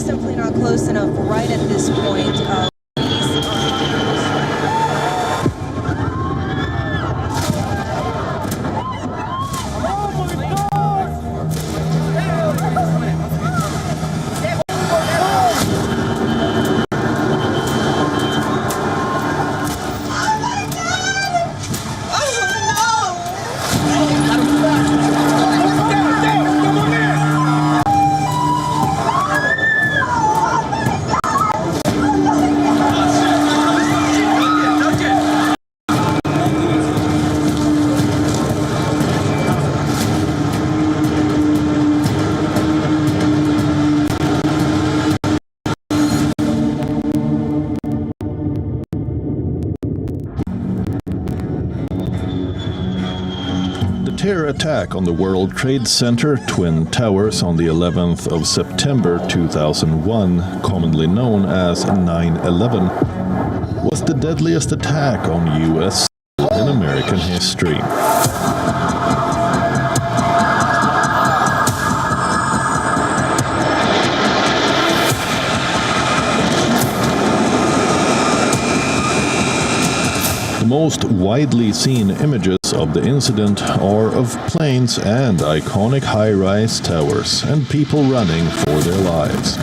simply not close enough right at this point. Terror attack on the World Trade Center Twin Towers on the 11th of September 2001, commonly known as 9/11, was the deadliest attack on U.S. in American history. The most widely seen images of the incident are of planes and iconic high-rise towers and people running for their lives.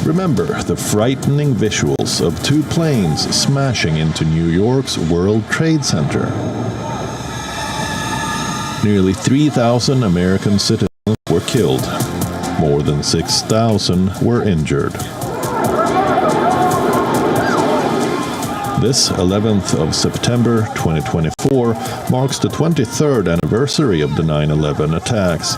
Remember the frightening visuals of two planes smashing into New York's World Trade Center. Nearly 3,000 American citizens were killed. More than 6,000 were injured. This 11th of September 2024 marks the 23rd anniversary of the 9/11 attacks.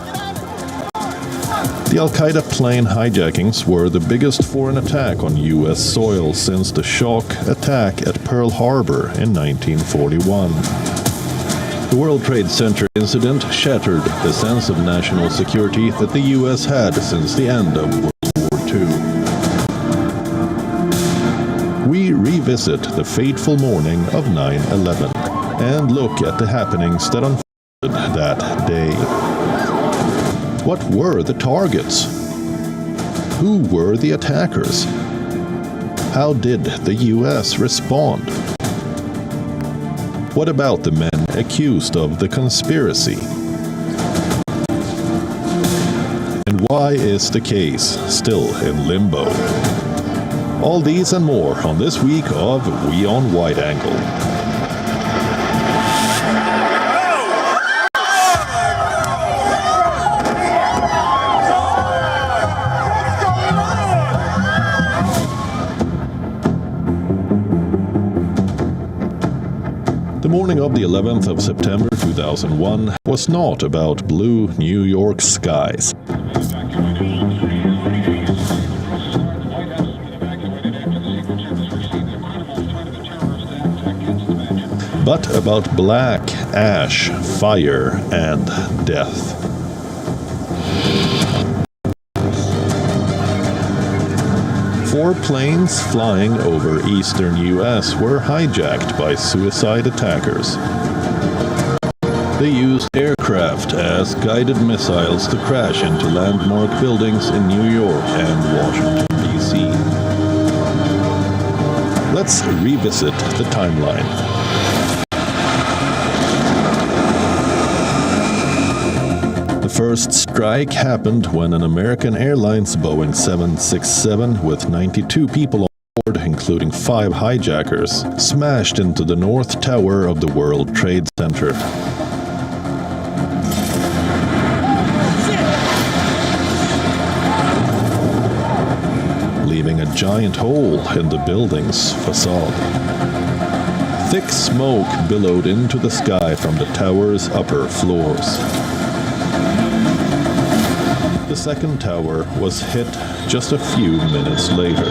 The Al-Qaeda plane hijackings were the biggest foreign attack on U.S. soil since the shock attack at Pearl Harbor in 1941. The World Trade Center incident shattered the sense of national security that the U.S. had since the end of World War II. We revisit the fateful morning of 9/11 and look at the happenings that unfolded that day. What were the targets? Who were the attackers? How did the U.S. respond? What about the men accused of the conspiracy? And why is the case still in limbo? All these and more on this week of We on Wide Angle. The morning of the 11th of September 2001 was not about blue New York skies. But about black ash, fire, and death. Four planes flying over eastern U.S. were hijacked by suicide attackers. They used aircraft as guided missiles to crash into landmark buildings in New York and Washington, D.C. Let's revisit the timeline. The first strike happened when an American Airlines Boeing 767 with 92 people on board, including 5 hijackers, smashed into the North Tower of the World Trade Center. Leaving a giant hole in the building's facade. Thick smoke billowed into the sky from the tower's upper floors. The second tower was hit just a few minutes later.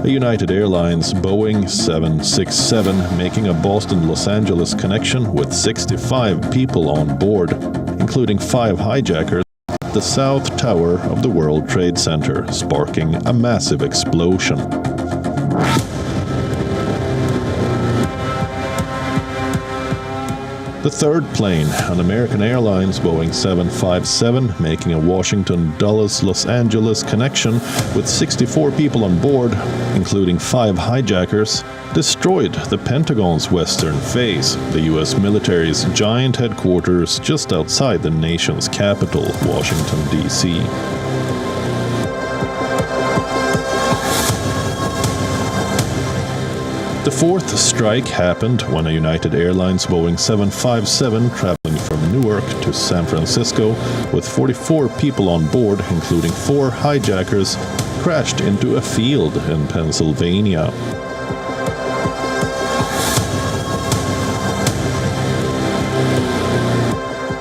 A United Airlines Boeing 767 making a Boston-Los Angeles connection with 65 people on board, including 5 hijackers, at the South Tower of the World Trade Center, sparking a massive explosion. The third plane, an American Airlines Boeing 757, making a Washington-Dulles-Los Angeles connection with 64 people on board, including 5 hijackers, destroyed the Pentagon's western face, the U.S. military's giant headquarters just outside the nation's capital, Washington, D.C. The fourth strike happened when a United Airlines Boeing 757 traveling from Newark to San Francisco with 44 people on board, including 4 hijackers, crashed into a field in Pennsylvania.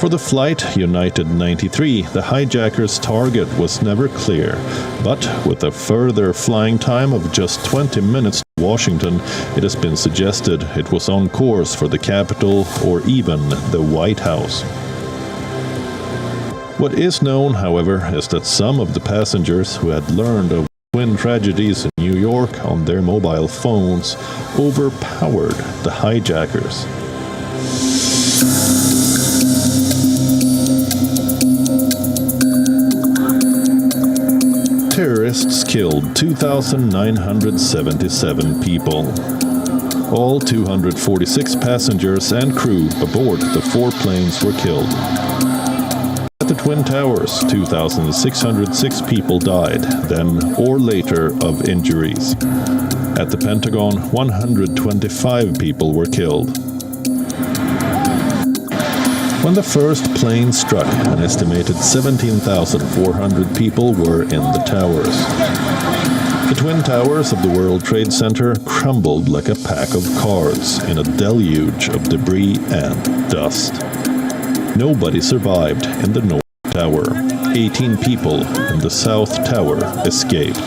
For the flight United 93, the hijackers' target was never clear, but with a further flying time of just 20 minutes to Washington, it has been suggested it was on course for the Capitol or even the White House. What is known, however, is that some of the passengers who had learned of twin tragedies in New York on their mobile phones overpowered the hijackers. Terrorists killed 2,977 people. All 246 passengers and crew aboard the 4 planes were killed. At the Twin Towers, 2,606 people died, then or later, of injuries. At the Pentagon, 125 people were killed. When the first plane struck, an estimated 17,400 people were in the towers. The Twin Towers of the World Trade Center crumbled like a pack of cards in a deluge of debris and dust. Nobody survived in the North Tower. 18 people in the South Tower escaped.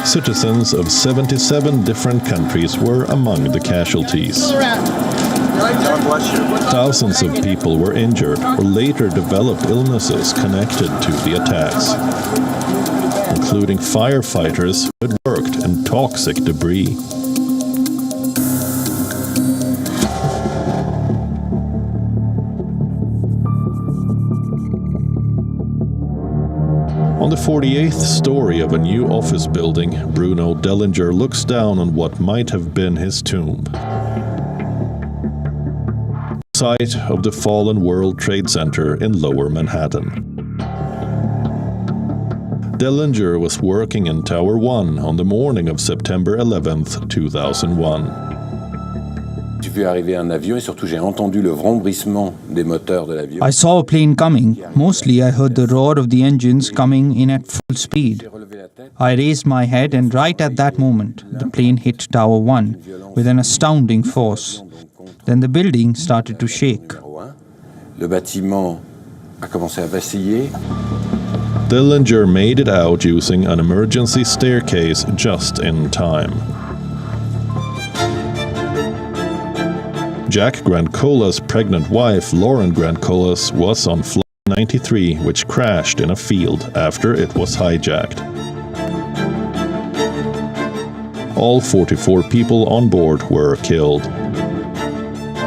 Citizens of 77 different countries were among the casualties. Thousands of people were injured or later developed illnesses connected to the attacks, including firefighters who had worked in toxic debris. On the 48th story of a new office building, Bruno Dellinger looks down on what might have been his tomb. Site of the fallen World Trade Center in Lower Manhattan. Dellinger was working in Tower 1 on the morning of September 11th, 2001. I saw a plane coming. Mostly I heard the roar of the engines coming in at full speed. I raised my head and right at that moment, the plane hit Tower 1 with an astounding force. Then the building started to shake. Dellinger made it out using an emergency staircase just in time. Jack Grandcola's pregnant wife, Lauren Grandcolas, was on Flight 93, which crashed in a field after it was hijacked. All 44 people on board were killed.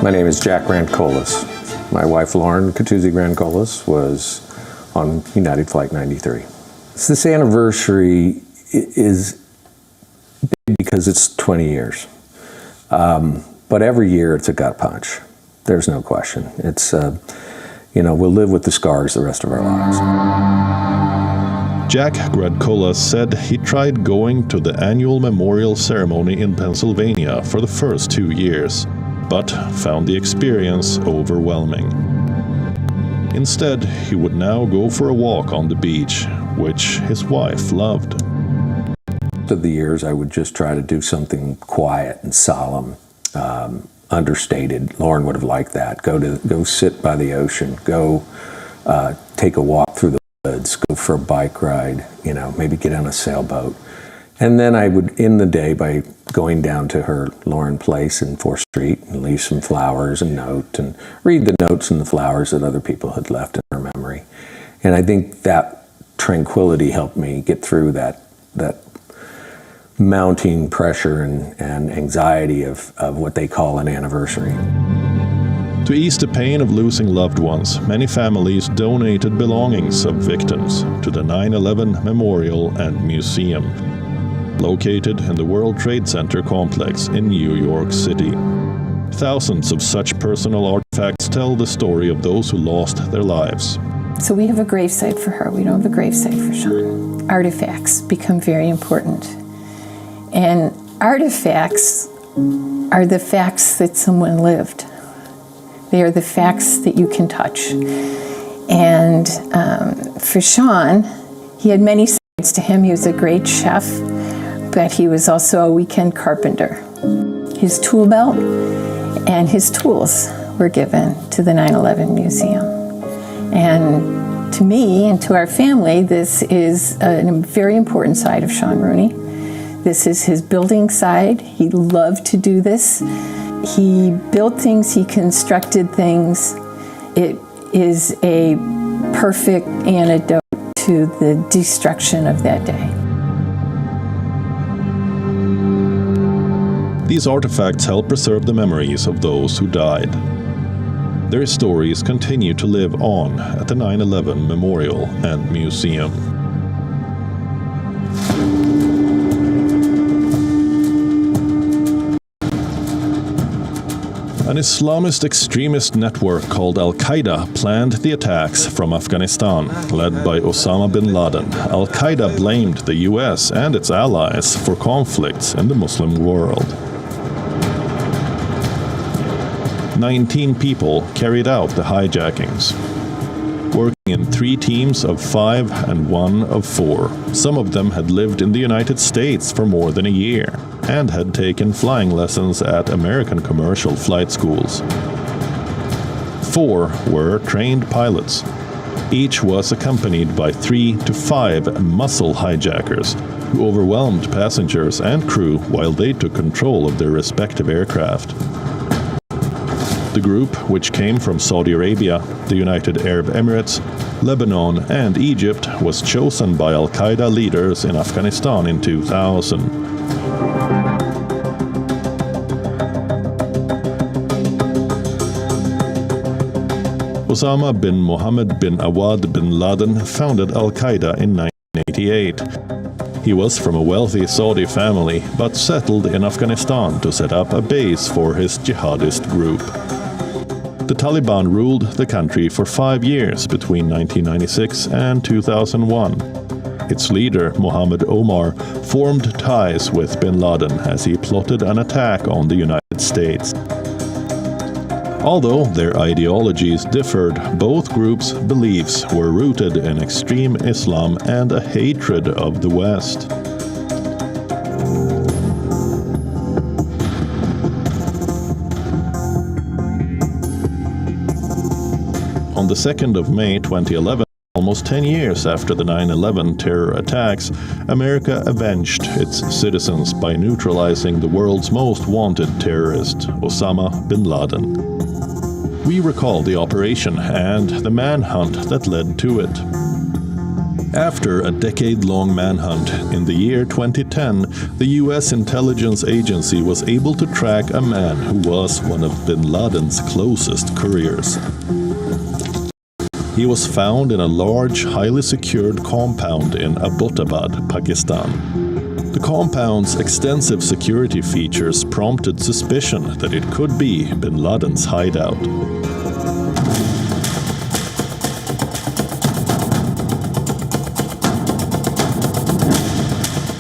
My name is Jack Grandcolas. My wife, Lauren Grandcolas, was on United Flight 93. This anniversary is big because it's 20 years. But every year it's a gut punch. There's no question. It's, we'll live with the scars the rest of our lives. Jack Grandcolas said he tried going to the annual memorial ceremony in Pennsylvania for the first 2 years, but found the experience overwhelming. Instead, he would now go for a walk on the beach, which his wife loved. Through the years, I would just try to do something quiet and solemn, understated. Lauren would have liked that. Go sit by the ocean. Go take a walk through the woods. Go for a bike ride. Maybe get on a sailboat. And then I would end the day by going down to her Lauren place in 4th Street and leave some flowers and note and read the notes and the flowers that other people had left in her memory. And I think that tranquility helped me get through that mounting pressure and anxiety of what they call an anniversary. To ease the pain of losing loved ones, many families donated belongings of victims to the 9/11 Memorial and Museum, located in the World Trade Center complex in New York City. Thousands of such personal artifacts tell the story of those who lost their lives. So we have a gravesite for her. We don't have a gravesite for Sean. Artifacts become very important. And artifacts are the facts that someone lived. They are the facts that you can touch. And for Sean, he had many sides to him. He was a great chef, but he was also a weekend carpenter. His tool belt and his tools were given to the 9/11 Museum. And to me and to our family, this is a very important side of Sean Rooney. This is his building side. He loved to do this. He built things, he constructed things. It is a perfect antidote to the destruction of that day. These artifacts help preserve the memories of those who died. Their stories continue to live on at the 9/11 Memorial and Museum. An Islamist extremist network called Al-Qaeda planned the attacks from Afghanistan, led by Osama bin Laden. Al-Qaeda blamed the US and its allies for conflicts in the Muslim world. 19 people carried out the hijackings, working in 3 teams of 5 and 1 of 4. Some of them had lived in the United States for more than a year and had taken flying lessons at American commercial flight schools. 4 were trained pilots. Each was accompanied by 3 to 5 muscle hijackers who overwhelmed passengers and crew while they took control of their respective aircraft. The group, which came from Saudi Arabia, the United Arab Emirates, Lebanon, and Egypt, was chosen by Al-Qaeda leaders in Afghanistan in 2000. Osama bin Mohammed bin Awad bin Laden founded Al-Qaeda in 1988. He was from a wealthy Saudi family, but settled in Afghanistan to set up a base for his jihadist group. The Taliban ruled the country for 5 years between 1996 and 2001. Its leader, Mohammed Omar, formed ties with bin Laden as he plotted an attack on the United States. Although their ideologies differed, both groups' beliefs were rooted in extreme Islam and a hatred of the West. On the 2nd of May 2011, almost 10 years after the 9/11 terror attacks, America avenged its citizens by neutralizing the world's most wanted terrorist, Osama bin Laden. We recall the operation and the manhunt that led to it. After a decade-long manhunt, in the year 2010, the US intelligence agency was able to track a man who was one of bin Laden's closest couriers. He was found in a large, highly secured compound in Abbottabad, Pakistan. The compound's extensive security features prompted suspicion that it could be bin Laden's hideout.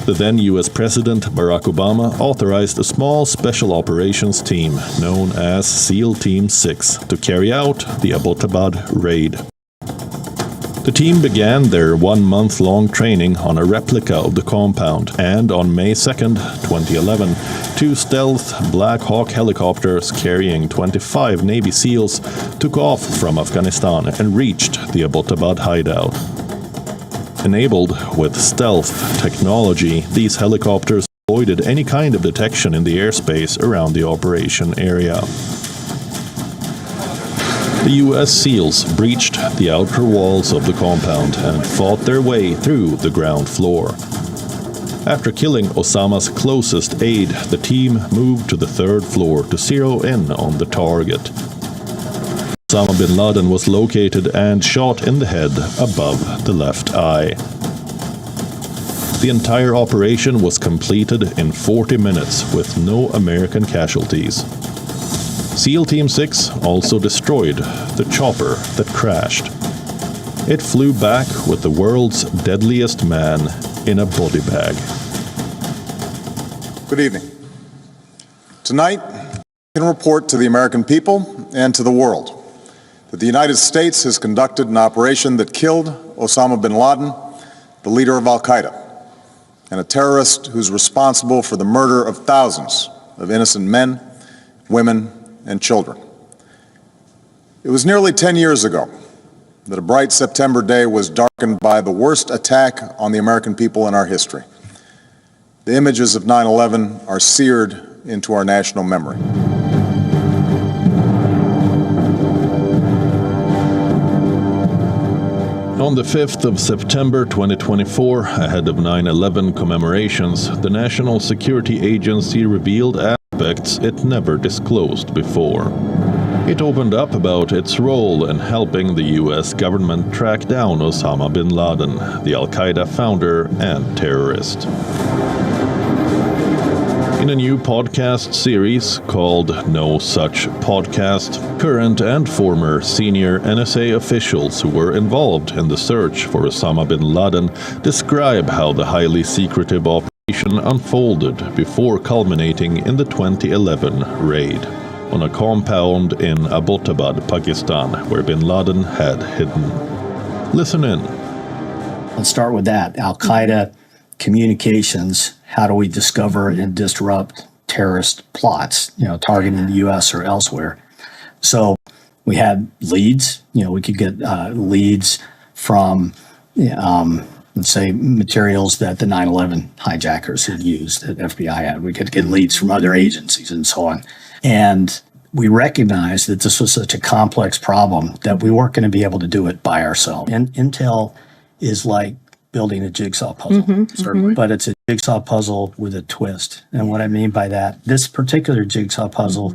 The then US President Barack Obama authorized a small special operations team known as SEAL Team 6 to carry out the Abbottabad raid. The team began their 1-month-long training on a replica of the compound, and on May 2nd, 2011, 2 stealth Black Hawk helicopters carrying 25 Navy SEALs took off from Afghanistan and reached the Abbottabad hideout. Enabled with stealth technology, these helicopters avoided any kind of detection in the airspace around the operation area. The US SEALs breached the outer walls of the compound and fought their way through the ground floor. After killing Osama's closest aide, the team moved to the third floor to zero in on the target. Osama bin Laden was located and shot in the head above the left eye. The entire operation was completed in 40 minutes with no American casualties. SEAL Team 6 also destroyed the chopper that crashed. It flew back with the world's deadliest man in a body bag. Good evening. Tonight, I can report to the American people and to the world that the United States has conducted an operation that killed Osama bin Laden, the leader of Al-Qaeda, and a terrorist who's responsible for the murder of thousands of innocent men, women, and children. It was nearly 10 years ago that a bright September day was darkened by the worst attack on the American people in our history. The images of 9/11 are seared into our national memory. On the 5th of September 2024, ahead of 9/11 commemorations, the National Security Agency revealed aspects it never disclosed before. It opened up about its role in helping the US government track down Osama bin Laden, the Al-Qaeda founder and terrorist. In a new podcast series called No Such Podcast, current and former senior NSA officials who were involved in the search for Osama bin Laden describe how the highly secretive operation unfolded before culminating in the 2011 raid on a compound in Abbottabad, Pakistan, where bin Laden had hidden. Listen in. Let's start with that. Al-Qaeda communications. How do we discover and disrupt terrorist plots, targeting the U.S. or elsewhere? So we had leads. We could get leads from, let's say, materials that the 9/11 hijackers had used, that FBI had. We could get leads from other agencies and so on. And we recognized that this was such a complex problem that we weren't going to be able to do it by ourselves. And Intel is like building a jigsaw puzzle, certainly, but it's a jigsaw puzzle with a twist. And what I mean by that, this particular jigsaw puzzle,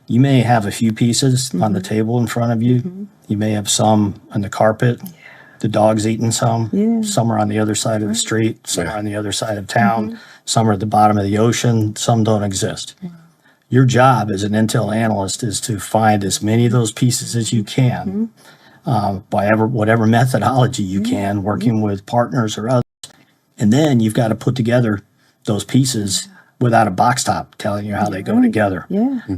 you may have a few pieces on the table in front of you. You may have some on the carpet. The dog's eating some. Some are on the other side of the street. Some are on the other side of town. Some are at the bottom of the ocean. Some don't exist. Your job as an Intel analyst is to find as many of those pieces as you can, by whatever methodology you can, working with partners or others. And then you've got to put together those pieces without a box top telling you how they go together.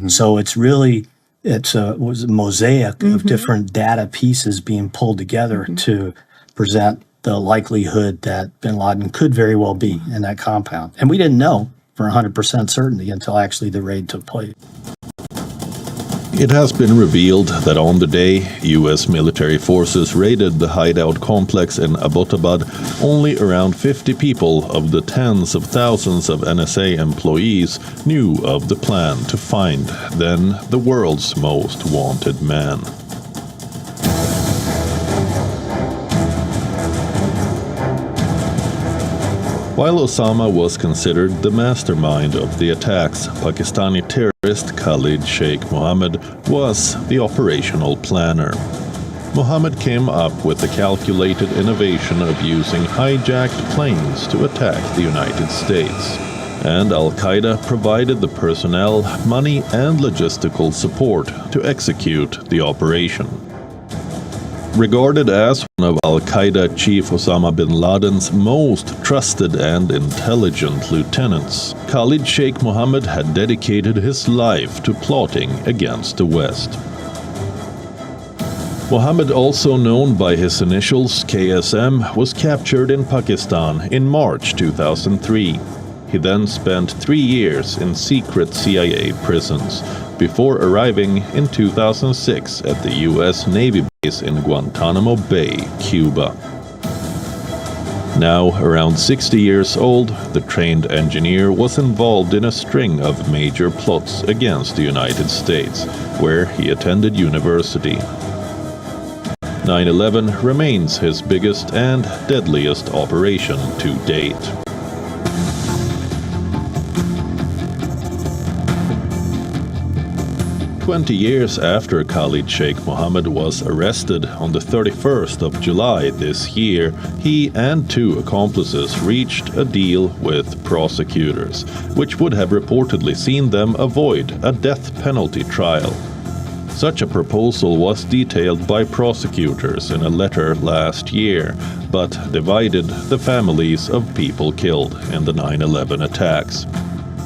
So it's a mosaic of different data pieces being pulled together to present the likelihood that bin Laden could very well be in that compound. And we didn't know for 100% certainty until actually the raid took place. It has been revealed that on the day U.S. military forces raided the hideout complex in Abbottabad, only around 50 people of the tens of thousands of NSA employees knew of the plan to find then the world's most wanted man. While Osama was considered the mastermind of the attacks, Pakistani terrorist Khalid Sheikh Mohammed was the operational planner. Mohammed came up with the calculated innovation of using hijacked planes to attack the United States. And Al-Qaeda provided the personnel, money, and logistical support to execute the operation. Regarded as one of Al-Qaeda chief Osama bin Laden's most trusted and intelligent lieutenants, Khalid Sheikh Mohammed had dedicated his life to plotting against the West. Mohammed, also known by his initials KSM, was captured in Pakistan in March 2003. He then spent 3 years in secret CIA prisons before arriving in 2006 at the U.S. Navy base in Guantanamo Bay, Cuba. Now around 60 years old, the trained engineer was involved in a string of major plots against the United States, where he attended university. 9/11 remains his biggest and deadliest operation to date. 20 years after Khalid Sheikh Mohammed was arrested on the 31st of July this year, he and two accomplices reached a deal with prosecutors, which would have reportedly seen them avoid a death penalty trial. Such a proposal was detailed by prosecutors in a letter last year, but divided the families of people killed in the 9/11 attacks,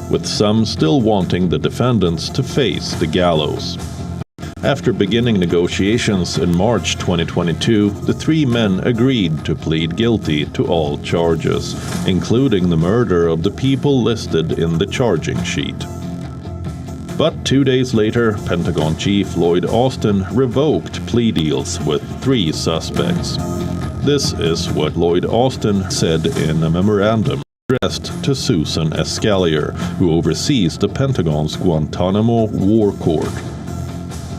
with some still wanting the defendants to face the gallows. After beginning negotiations in March 2022, the three men agreed to plead guilty to all charges, including the murder of the people listed in the charging sheet. But 2 days later, Pentagon Chief Lloyd Austin revoked plea deals with three suspects. This is what Lloyd Austin said in a memorandum addressed to Susan Escalier, who oversees the Pentagon's Guantanamo War Court.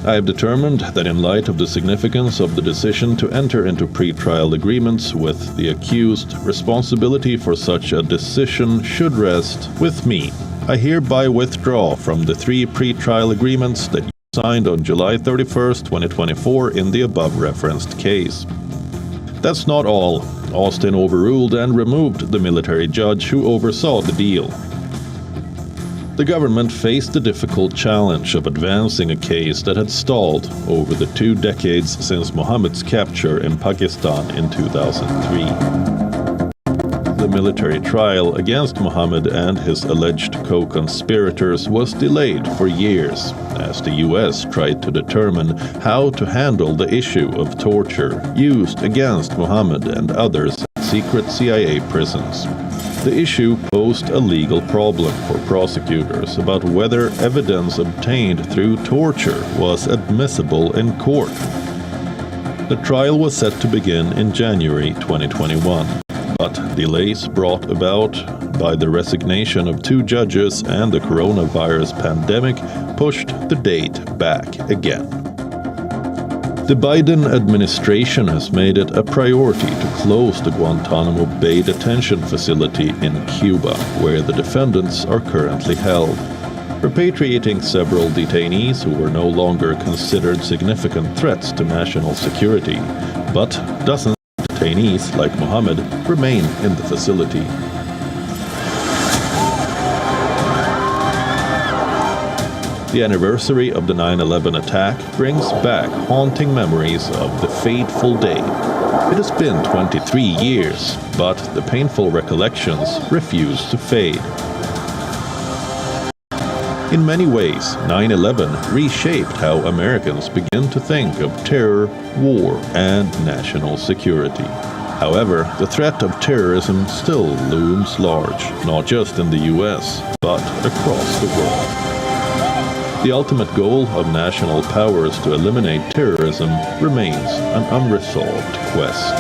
I have determined that in light of the significance of the decision to enter into pretrial agreements with the accused, responsibility for such a decision should rest with me. I hereby withdraw from the three pretrial agreements that you signed on July 31st, 2024 in the above-referenced case. That's not all. Austin overruled and removed the military judge who oversaw the deal. The government faced the difficult challenge of advancing a case that had stalled over the 2 decades since Mohammed's capture in Pakistan in 2003. The military trial against Mohammed and his alleged co-conspirators was delayed for years, as the US tried to determine how to handle the issue of torture used against Mohammed and others in secret CIA prisons. The issue posed a legal problem for prosecutors about whether evidence obtained through torture was admissible in court. The trial was set to begin in January 2021. But delays brought about by the resignation of 2 judges and the coronavirus pandemic pushed the date back again. The Biden administration has made it a priority to close the Guantanamo Bay detention facility in Cuba, where the defendants are currently held, repatriating several detainees who were no longer considered significant threats to national security, but dozens detainees, like Mohammed, remain in the facility. The anniversary of the 9/11 attack brings back haunting memories of the fateful day. It has been 23 years, but the painful recollections refuse to fade. In many ways, 9/11 reshaped how Americans begin to think of terror, war, and national security. However, the threat of terrorism still looms large, not just in the US, but across the world. The ultimate goal of national powers to eliminate terrorism remains an unresolved quest.